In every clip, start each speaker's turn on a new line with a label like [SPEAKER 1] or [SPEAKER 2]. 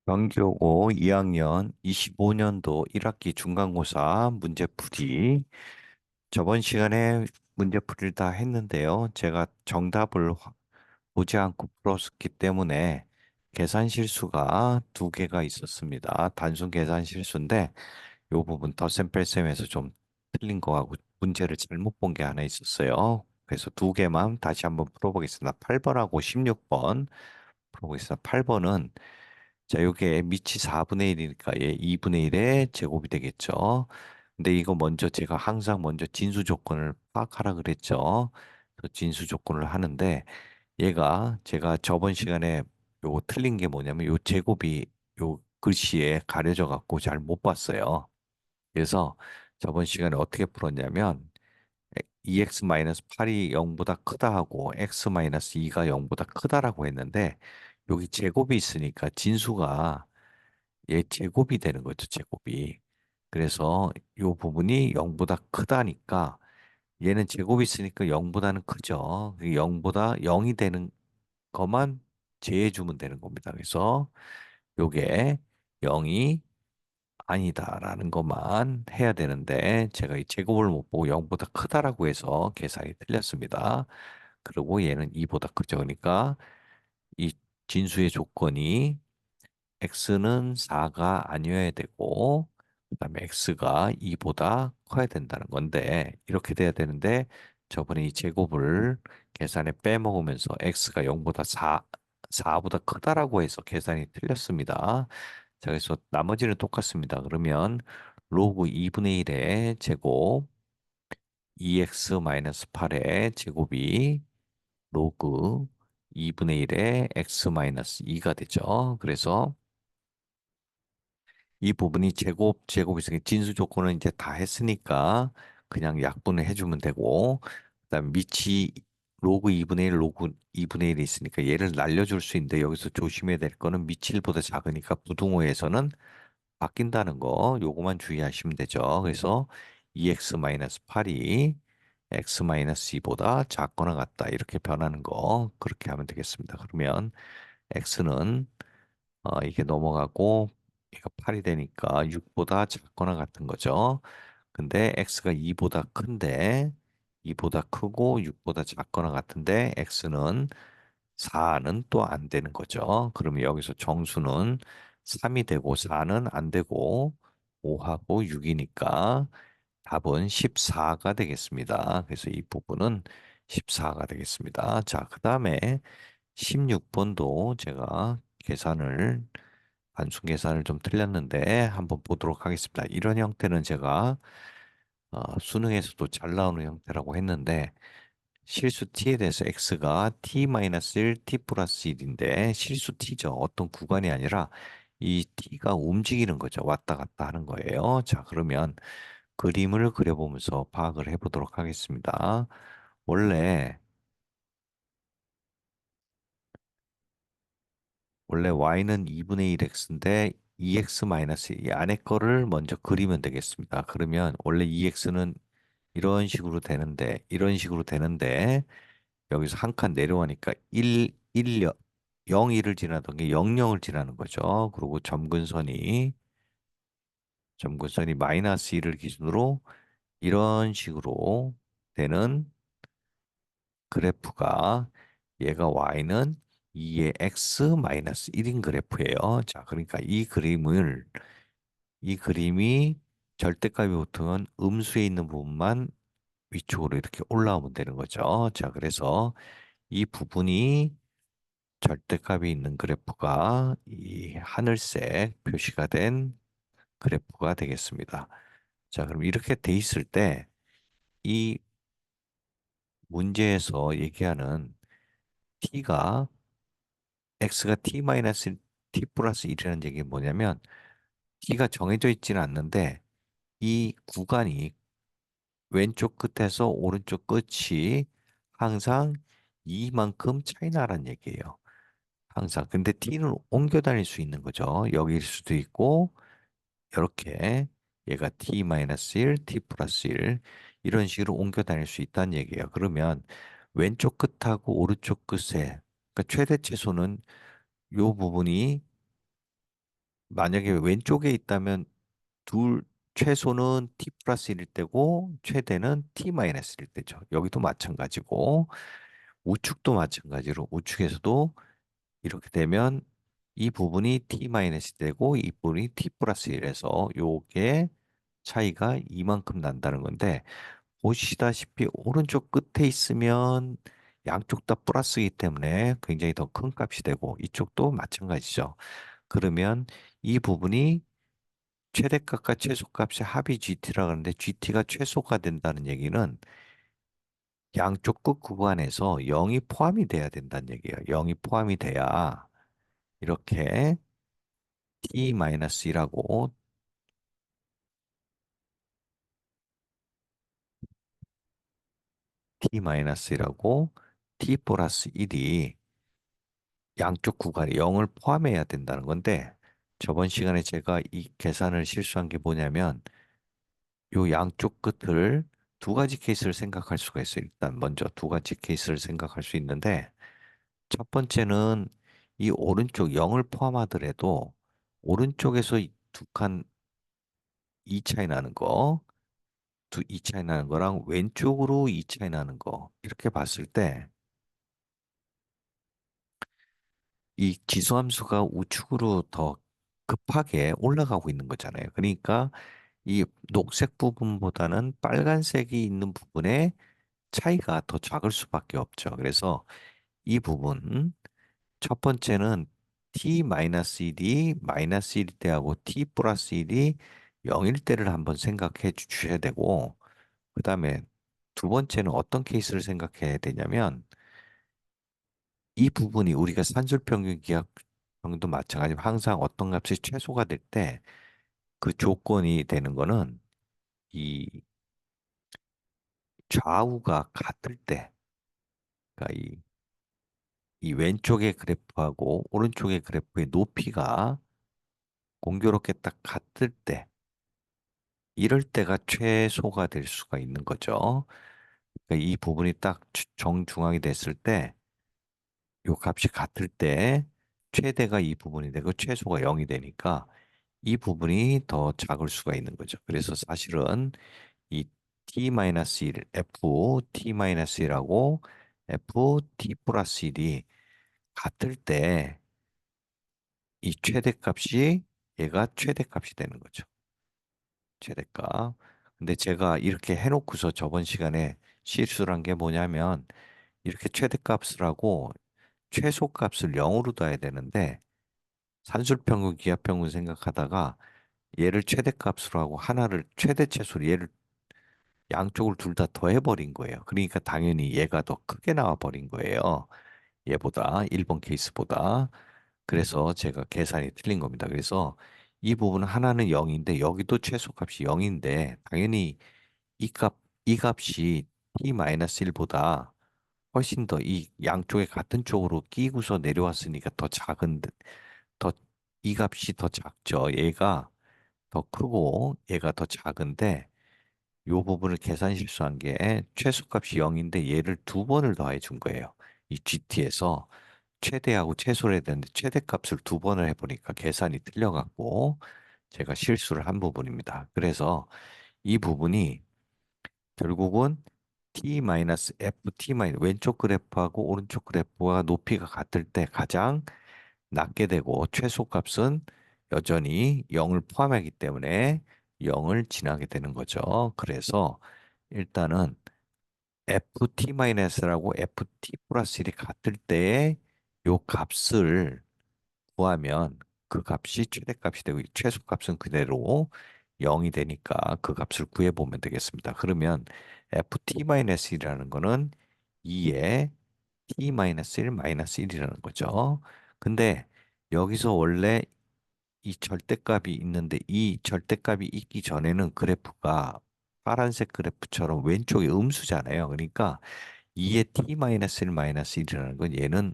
[SPEAKER 1] 정규고 2학년 25년도 1학기 중간고사 문제풀이. 저번 시간에 문제풀이를 다 했는데요. 제가 정답을 보지 않고 풀었기 때문에 계산 실수가 두 개가 있었습니다. 단순 계산 실수인데 이 부분 덧셈 뺄셈에서 좀 틀린 거하고 문제를 잘못 본 게 하나 있었어요. 그래서 두 개만 다시 한번 풀어보겠습니다. 8번하고 16번 풀어보겠습니다. 8번은 자, 요게 밑이 4분의 1이니까 얘 2분의 1의 제곱이 되겠죠. 근데 이거 먼저 제가 항상 먼저 진수 조건을 파악하라 그랬죠. 그래서 진수 조건을 하는데 얘가 제가 저번 시간에 요거 틀린 게 뭐냐면 요 제곱이 요 글씨에 가려져 갖고 잘 못 봤어요. 그래서 저번 시간에 어떻게 풀었냐면 2x-8이 0보다 크다 하고 x-2가 0보다 크다라고 했는데 여기 제곱이 있으니까 진수가 얘 제곱이 되는 거죠, 제곱이. 그래서 이 부분이 0보다 크다니까 얘는 제곱이 있으니까 0보다는 크죠. 0보다 0이 되는 것만 제해주면 되는 겁니다. 그래서 요게 0이 아니다라는 것만 해야 되는데 제가 이 제곱을 못 보고 0보다 크다라고 해서 계산이 틀렸습니다. 그리고 얘는 2보다 크죠. 그러니까 이 진수의 조건이 x는 4가 아니어야 되고, 그다음에 x가 2보다 커야 된다는 건데, 이렇게 돼야 되는데, 저번에 이 제곱을 계산에 빼먹으면서 x가 0보다 4보다 크다라고 해서 계산이 틀렸습니다. 자, 그래서 나머지는 똑같습니다. 그러면 로그 2분의 1의 제곱, 2x-8의 제곱이 로그 2분의 1의 x-2가 되죠. 그래서 이 부분이 제곱 있으니까 진수 조건은 이제 다 했으니까 그냥 약분을 해주면 되고, 그다음 밑이 로그 2분의 1, 로그 2분의 1이 있으니까 얘를 날려줄 수 있는데 여기서 조심해야 될 거는 밑이 1보다 작으니까 부등호에서는 바뀐다는 거, 요거만 주의하시면 되죠. 그래서 2x-8이 x-2보다 작거나 같다. 이렇게 변하는 거, 그렇게 하면 되겠습니다. 그러면 x는 이게 넘어가고 얘가 8이 되니까 6보다 작거나 같은 거죠. 근데 x가 2보다 큰데 2보다 크고 6보다 작거나 같은데 x는 4는 또 안 되는 거죠. 그러면 여기서 정수는 3이 되고 4는 안 되고 5하고 6이니까 답은 14가 되겠습니다. 그래서 이 부분은 14가 되겠습니다. 자, 그 다음에 16번도 제가 단순 계산을 좀 틀렸는데 한번 보도록 하겠습니다. 이런 형태는 제가 수능에서도 잘 나오는 형태라고 했는데 실수 t에 대해서 x가 t-1, t 플러스 1인데 실수 t죠. 어떤 구간이 아니라 이 t가 움직이는 거죠. 왔다 갔다 하는 거예요. 자, 그러면 그림을 그려보면서 파악을 해보도록 하겠습니다. 원래 원래 y는 2분의 1x인데 2x 마이너스 이 안에 거를 먼저 그리면 되겠습니다. 그러면 원래 2x는 이런 식으로 되는데 여기서 한 칸 내려가니까 0, 1을 지나던 게 0, 0을 지나는 거죠. 그리고 점근선이 마이너스 1을 기준으로 이런 식으로 되는 그래프가 얘가 y는 2의 x 마이너스 1인 그래프예요. 자, 그러니까 이 그림이 절대값이 붙으면 음수에 있는 부분만 위쪽으로 이렇게 올라오면 되는 거죠. 자, 그래서 이 부분이 절대값이 있는 그래프가 이 하늘색 표시가 된 그래프가 되겠습니다. 자, 그럼 이렇게 돼 있을 때 이 문제에서 얘기하는 t가 x가 t 플러스 1이라는 얘기는 뭐냐면 t가 정해져 있지는 않는데 이 구간이 왼쪽 끝에서 오른쪽 끝이 항상 이만큼 차이 나란 얘기예요. 항상. 근데 t는 옮겨 다닐 수 있는 거죠. 여기일 수도 있고 이렇게 얘가 t-1, t 플러스 1 이런 식으로 옮겨 다닐 수 있다는 얘기예요. 그러면 왼쪽 끝하고 오른쪽 끝에 그러니까 최대 최소는 요 부분이 만약에 왼쪽에 있다면 둘, 최소는 t 플러스 1일 때고 최대는 t 마이너스 1일 때죠. 여기도 마찬가지고 우측도 마찬가지로 우측에서도 이렇게 되면 이 부분이 t 마이너스 되고 이 부분이 t 플러스 1에서 요게 차이가 이만큼 난다는 건데 보시다시피 오른쪽 끝에 있으면 양쪽 다 플러스이기 때문에 굉장히 더 큰 값이 되고 이쪽도 마찬가지죠. 그러면 이 부분이 최대값과 최소값의 합이 GT라고 하는데 GT가 최소가 된다는 얘기는 양쪽 끝 구간에서 0이 포함이 돼야 된다는 얘기예요. 0이 포함이 돼야 이렇게 T-1이라고 T-1이라고 T 플러스 1이 양쪽 구간에 0을 포함해야 된다는 건데 저번 시간에 제가 이 계산을 실수한 게 뭐냐면 요 양쪽 끝을 두 가지 케이스를 생각할 수가 있어요. 일단 먼저 두 가지 케이스를 생각할 수 있는데 첫 번째는 이 오른쪽 0을 포함하더라도 오른쪽에서 두 칸 이 차이 나는 거, 이 차이 나는 거랑 왼쪽으로 이 차이 나는 거 이렇게 봤을 때 이 지수함수가 우측으로 더 급하게 올라가고 있는 거잖아요. 그러니까 이 녹색 부분보다는 빨간색이 있는 부분에 차이가 더 작을 수밖에 없죠. 그래서 이 부분 첫 번째는 t-1이 마이너스 1일 때하고 t 플러스 1이 0일 때를 한번 생각해 주셔야 되고 그다음에 두 번째는 어떤 케이스를 생각해야 되냐면 이 부분이 우리가 산술평균 기하형도 마찬가지로 항상 어떤 값이 최소가 될 때 그 조건이 되는 거는 이 좌우가 같을 때, 그러니까 이 왼쪽의 그래프하고 오른쪽의 그래프의 높이가 공교롭게 딱 같을 때, 이럴 때가 최소가 될 수가 있는 거죠. 그러니까 이 부분이 딱 정중앙이 됐을 때, 요 값이 같을 때 최대가 이 부분이 되고 최소가 0이 되니까 이 부분이 더 작을 수가 있는 거죠. 그래서 사실은 이 t-1, ft-1하고 ft 플러스 1이 같을 때 이 최대값이 얘가 최대값이 되는 거죠. 최대값. 근데 제가 이렇게 해놓고서 저번 시간에 실수를 한 게 뭐냐면 이렇게 최대값을 하고 최소값을 0으로 둬야 되는데 산술평균, 기하평균 생각하다가 얘를 최대값으로 하고 하나를 최대 최소로 얘를 양쪽을 둘 다 더해버린 거예요. 그러니까 당연히 얘가 더 크게 나와버린 거예요. 얘보다, 1번 케이스보다. 그래서 제가 계산이 틀린 겁니다. 그래서 이 부분 하나는 0인데 여기도 최소값이 0인데 당연히 이 값이 t-1보다 훨씬 더 이 양쪽에 같은 쪽으로 끼고서 내려왔으니까 더 작은데, 더, 이 값이 더 작죠. 얘가 더 크고 얘가 더 작은데 요 부분을 계산 실수한 게 최소값이 0인데 얘를 두 번을 더해 준 거예요. 이 GT에서 최대하고 최소를 해야 되는데 최대값을 두 번을 해보니까 계산이 틀려갖고 제가 실수를 한 부분입니다. 그래서 이 부분이 결국은 왼쪽 그래프하고 오른쪽 그래프와 높이가 같을 때 가장 낮게 되고 최소값은 여전히 0을 포함하기 때문에 0을 지나게 되는 거죠. 그래서 일단은 ft-라고 ft 플러스 1이 같을 때의 요 값을 구하면 그 값이 최대값이 되고 최소값은 그대로 0이 되니까 그 값을 구해보면 되겠습니다. 그러면 ft-1이라는 거는 2의 t-1 마이너스 1이라는 거죠. 근데 여기서 원래 이 절대값이 있는데 이 절대값이 있기 전에는 그래프가 파란색 그래프처럼 왼쪽이 음수잖아요. 그러니까 2의 t-1 마이너스 1이라는 건 얘는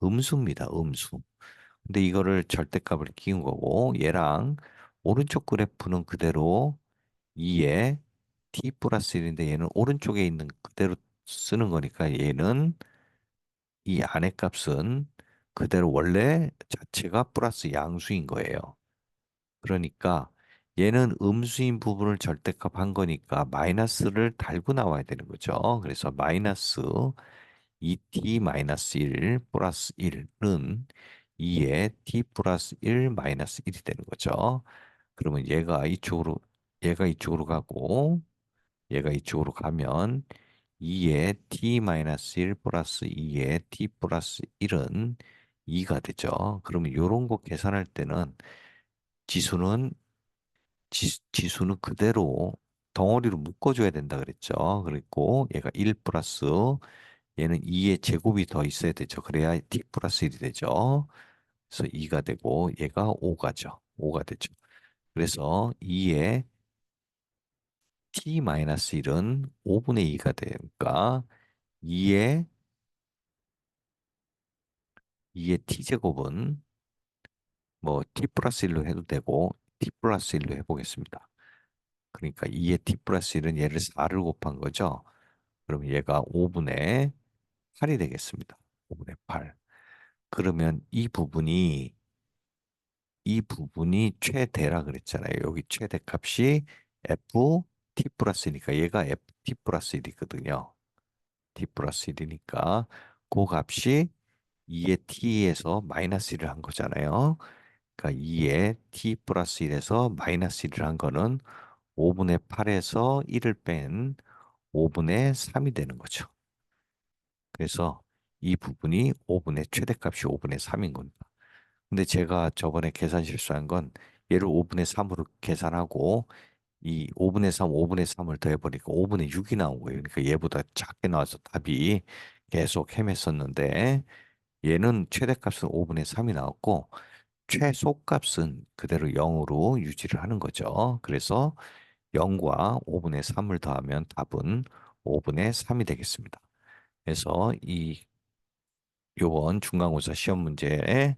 [SPEAKER 1] 음수입니다. 음수. 근데 이거를 절대값을 끼운 거고 얘랑 오른쪽 그래프는 그대로 2의 t 플러스 1인데 얘는 오른쪽에 있는 그대로 쓰는 거니까 얘는 이 안의 값은 그대로 원래 자체가 플러스 양수인 거예요. 그러니까 얘는 음수인 부분을 절대값 한 거니까 마이너스를 달고 나와야 되는 거죠. 그래서 마이너스 2t 마이너스 1 플러스 1은 2의 t 플러스 1 마이너스 1이 되는 거죠. 그러면 얘가 이쪽으로 가고 얘가 이쪽으로 가면 2의 t 마이너스 1 플러스 2의 t 플러스 1은 2가 되죠. 그러면 이런 거 계산할 때는 지수는 지수는 그대로 덩어리로 묶어줘야 된다 그랬죠. 그리고 얘가 1 플러스 얘는 2의 제곱이 더 있어야 되죠. 그래야 t 플러스 1이 되죠. 그래서 2가 되고 얘가 5가죠. 5가 되죠. 그래서 2의 t 마이너스 1은 5분의 2가 되니까 2의 2의 t 제곱은 뭐 t 플러스 1로 해도 되고 t 플러스 1로 해보겠습니다. 그러니까 2의 t 플러스 1은 얘를 4를 곱한 거죠. 그럼 얘가 5분의 8이 되겠습니다. 5분의 8. 그러면 이 부분이 최대라 그랬잖아요. 여기 최대값이 f t 플러스니까 얘가 f t 플러스 1이거든요. t 플러스 1이니까 그 값이 2의 t에서 마이너스 1을 한 거잖아요. 그러니까 2의 t 플러스 1에서 마이너스 1을 한 거는 5분의 8에서 1을 뺀 5분의 3이 되는 거죠. 그래서 이 부분이 5분의 최대값이 5분의 3인 겁니다. 근데 제가 저번에 계산 실수한 건 얘를 5분의 3으로 계산하고 이 5분의 3, 5분의 3을 더해보니까 5분의 6이 나온 거예요. 그러니까 얘보다 작게 나와서 답이 계속 헤맸었는데 얘는 최대값은 5분의 3이 나왔고 최소값은 그대로 0으로 유지를 하는 거죠. 그래서 0과 5분의 3을 더하면 답은 5분의 3이 되겠습니다. 그래서 요번 중간고사 시험 문제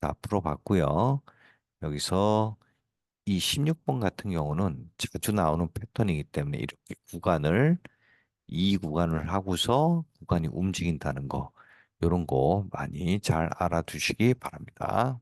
[SPEAKER 1] 다 풀어봤고요. 여기서 이 16번 같은 경우는 자주 나오는 패턴이기 때문에 이렇게 이 구간을 하고서 구간이 움직인다는 거, 이런 거 많이 잘 알아두시기 바랍니다.